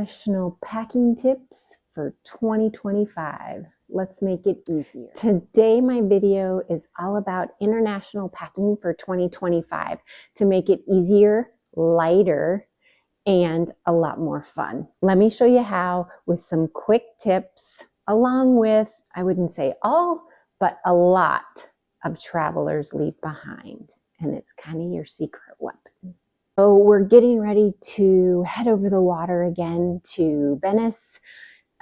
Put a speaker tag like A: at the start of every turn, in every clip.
A: international packing tips for 2025. Let's make it easier. Today, my video is all about international packing for 2025 to make it easier, lighter, and a lot more fun. Let me show you how with some quick tips, along with, I wouldn't say all, but a lot of travelers leave behind. And it's kind of your secret weapon. So we're getting ready to head over the water again to Venice,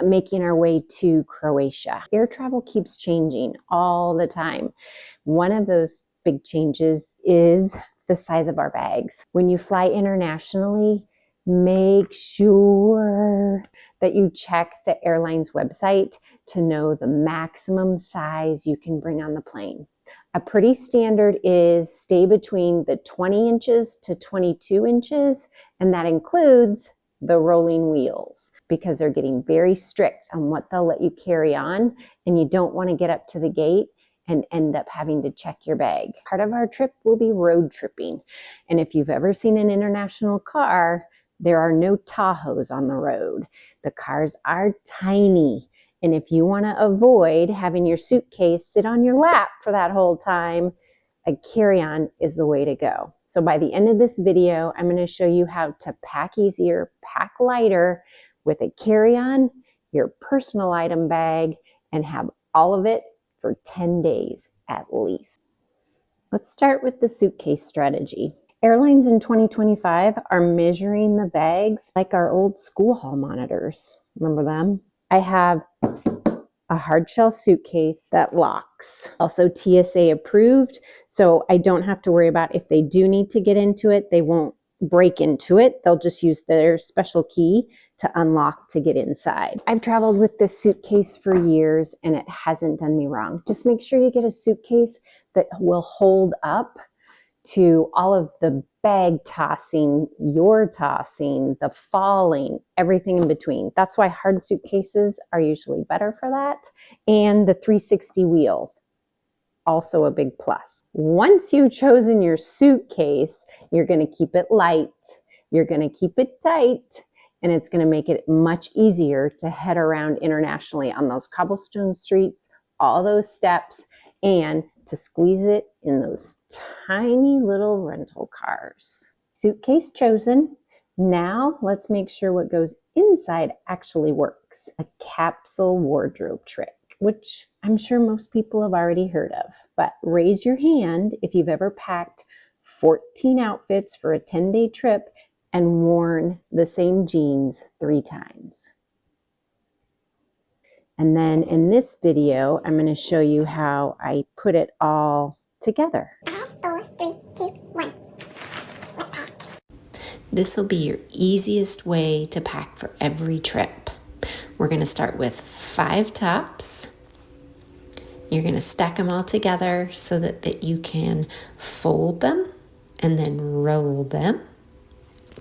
A: making our way to Croatia. Air travel keeps changing all the time. One of those big changes is the size of our bags. When you fly internationally, make sure that you check the airline's website to know the maximum size you can bring on the plane. A pretty standard is stay between the 20 inches to 22 inches, and that includes the rolling wheels because they're getting very strict on what they'll let you carry on, and you don't want to get up to the gate and end up having to check your bag. Part of our trip will be road tripping, and if you've ever seen an international car, there are no Tahoes on the road. The cars are tiny. And if you want to avoid having your suitcase sit on your lap for that whole time, a carry-on is the way to go. So by the end of this video, I'm going to show you how to pack easier, pack lighter with a carry-on, your personal item bag, and have all of it for 10 days at least. Let's start with the suitcase strategy. Airlines in 2025 are measuring the bags like our old school hall monitors. Remember them? I have a hard shell suitcase that locks. Also TSA approved, so I don't have to worry about if they do need to get into it, they won't break into it. They'll just use their special key to unlock to get inside. I've traveled with this suitcase for years and it hasn't done me wrong. Just make sure you get a suitcase that will hold up to all of the bag tossing, your tossing, the falling, everything in between. That's why hard suitcases are usually better for that. And the 360 wheels, also a big plus. Once you've chosen your suitcase, you're going to keep it light, you're going to keep it tight, and it's going to make it much easier to head around internationally on those cobblestone streets, all those steps, and to squeeze it in those tiny little rental cars. Suitcase chosen. Now let's make sure what goes inside actually works. A capsule wardrobe trick, which I'm sure most people have already heard of. But raise your hand if you've ever packed 14 outfits for a 10-day trip and worn the same jeans 3 times. And then in this video, I'm going to show you how I put it all together.
B: 4, 3, 2, 1.
C: This will be your easiest way to pack for every trip. We're going to start with 5 tops. You're going to stack them all together so that you can fold them and then roll them.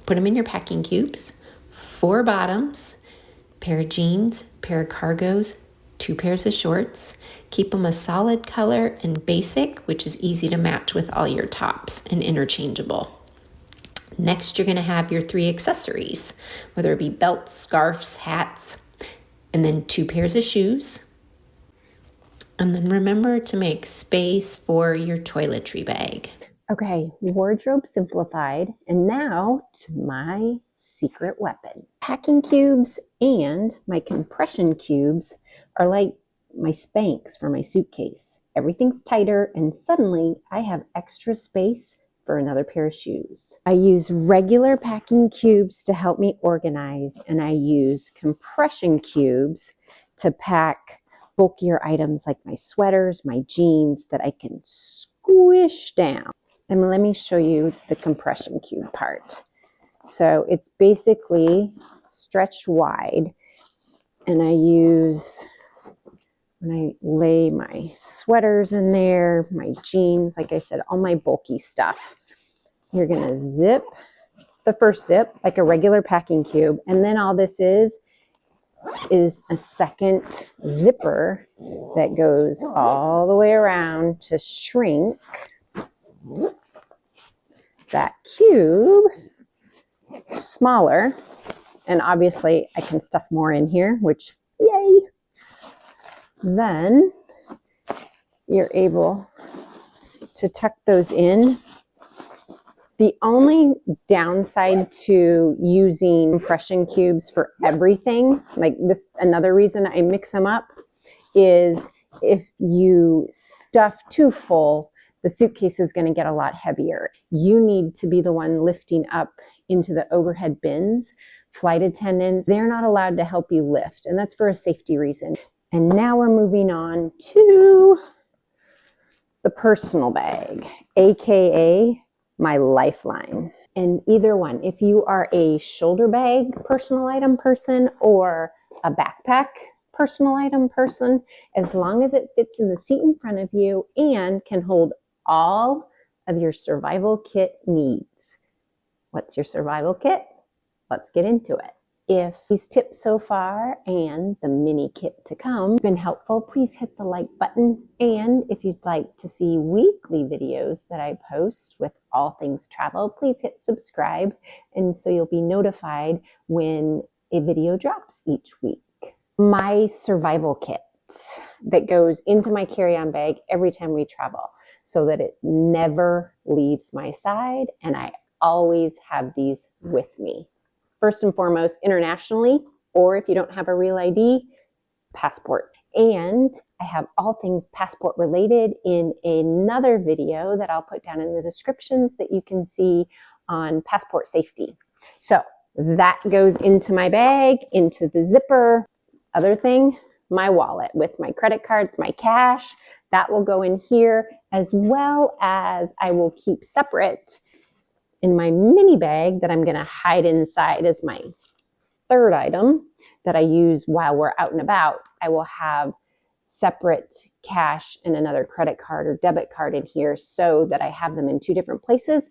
C: Put them in your packing cubes. 4 bottoms. Pair of jeans, pair of cargos, 2 pairs of shorts. Keep them a solid color and basic, which is easy to match with all your tops and interchangeable. Next, you're going to have your 3 accessories, whether it be belts, scarves, hats, and then 2 pairs of shoes. And then remember to make space for your toiletry bag.
A: Okay, wardrobe simplified, and now to my secret weapon. Packing cubes and my compression cubes are like my Spanx for my suitcase. Everything's tighter, and suddenly I have extra space for another pair of shoes. I use regular packing cubes to help me organize, and I use compression cubes to pack bulkier items like my sweaters, my jeans that I can squish down. And let me show you the compression cube part. So it's basically stretched wide, and I use, when I lay my sweaters in there, my jeans, like I said, all my bulky stuff. You're gonna zip the first zip like a regular packing cube, and then all this is a second zipper that goes all the way around to shrink that cube smaller And obviously I can stuff more in here, which yay. Then you're able to tuck those in. The only downside to using compression cubes for everything, like this, another reason I mix them up, is if you stuff too full, the suitcase is going to get a lot heavier. You need to be the one lifting up into the overhead bins. Flight attendants, they're not allowed to help you lift, and that's for a safety reason. And now we're moving on to the personal bag, aka my lifeline. And either one, if you are a shoulder bag personal item person or a backpack personal item person, as long as it fits in the seat in front of you and can hold all of your survival kit needs. What's your survival kit? Let's get into it. If these tips so far and the mini kit to come have been helpful, please hit the like button. And if you'd like to see weekly videos that I post with all things travel, please hit subscribe, and so you'll be notified when a video drops each week. My survival kit that goes into my carry-on bag every time we travel so that it never leaves my side, and I always have these with me. First and foremost, internationally, or if you don't have a real ID, passport. And I have all things passport related in another video that I'll put down in the descriptions that you can see on passport safety. So that goes into my bag, into the zipper. Other thing, my wallet with my credit cards, my cash, that will go in here, as well as I will keep separate in my mini bag that I'm going to hide inside as my third item that I use while we're out and about. I will have separate cash and another credit card or debit card in here so that I have them in two different places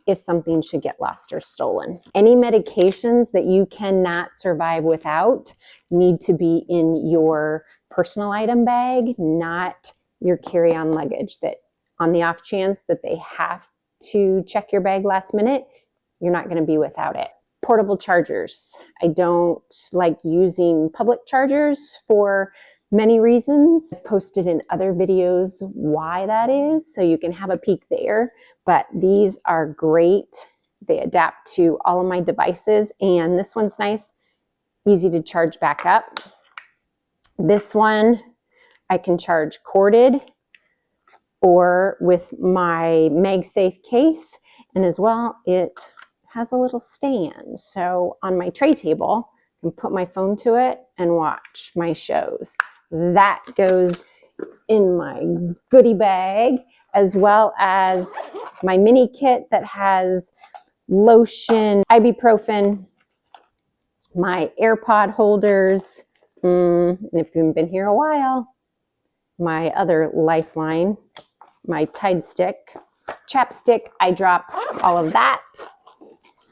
A: if something should get lost or stolen. Any medications that you cannot survive without need to be in your personal item bag, not your carry-on luggage. That on the off chance that they have to check your bag last minute, you're not going to be without it. Portable chargers. I don't like using public chargers for many reasons. I've posted in other videos why that is, so you can have a peek there. But these are great. They adapt to all of my devices, and this one's nice, easy to charge back up. This one I can charge corded or with my MagSafe case, and as well it has a little stand, so on my tray table I can put my phone to it and watch my shows. That goes in my goodie bag, as well as my mini kit that has lotion, ibuprofen, my AirPod holders, and if you've been here a while, my other lifeline, my Tide stick, chapstick, eye drops, all of that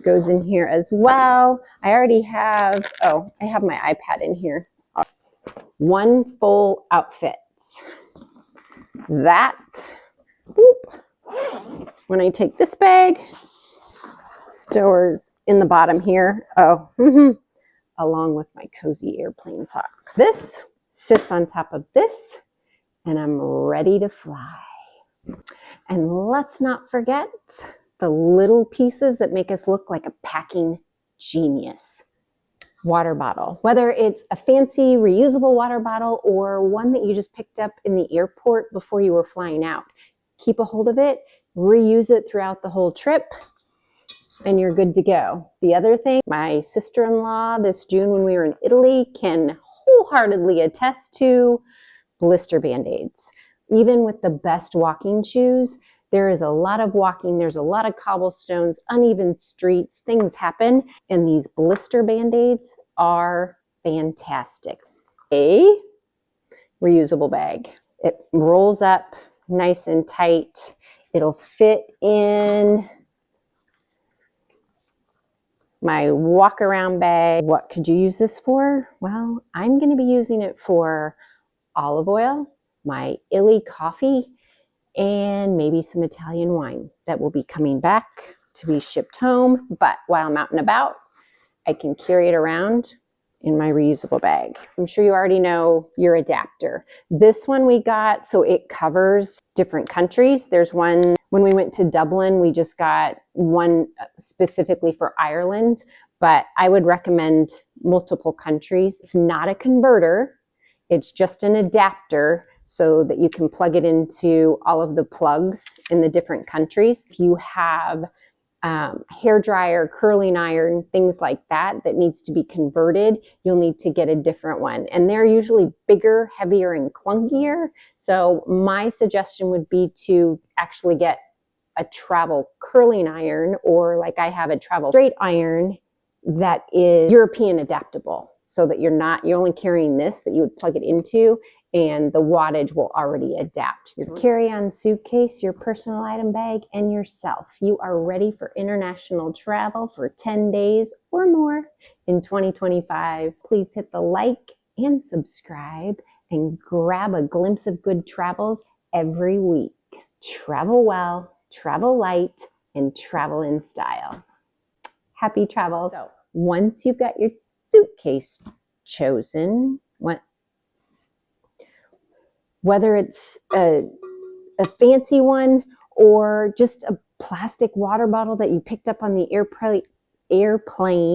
A: goes in here as well. I already have, I have my iPad in here. One full outfit. That, whoop. When I take this bag, stores in the bottom here, along with my cozy airplane socks. This sits on top of this, and I'm ready to fly. And let's not forget the little pieces that make us look like a packing genius. Water bottle. Whether it's a fancy reusable water bottle or one that you just picked up in the airport before you were flying out, keep a hold of it, reuse it throughout the whole trip, and you're good to go. The other thing, my sister-in-law this June when we were in Italy can wholeheartedly attest to blister band-aids. Even with the best walking shoes, there is a lot of walking, there's a lot of cobblestones, uneven streets, things happen, and these blister band-aids are fantastic. A reusable bag. It rolls up nice and tight. It'll fit in my walk around bag. What could you use this for? Well, I'm going to be using it for olive oil, my Illy coffee, and maybe some Italian wine that will be coming back to be shipped home. But while I'm out and about, I can carry it around in my reusable bag. I'm sure you already know your adapter. This one we got so it covers different countries. There's one when we went to Dublin, we just got one specifically for Ireland, but I would recommend multiple countries. It's not a converter, it's just an adapter so that you can plug it into all of the plugs in the different countries. If you have hair dryer, curling iron, things like that needs to be converted, you'll need to get a different one. And they're usually bigger, heavier, and clunkier. So my suggestion would be to actually get a travel curling iron, or like I have a travel straight iron that is European adaptable, so that you're only carrying this that you would plug it into, and the wattage will already adapt. Your carry-on suitcase, your personal item bag, and yourself. You are ready for international travel for 10 days or more in 2025. Please hit the like and subscribe and grab a glimpse of good travels every week. Travel well, travel light, and travel in style. Happy travels. So once you've got your suitcase chosen, whether it's a fancy one or just a plastic water bottle that you picked up on the airport,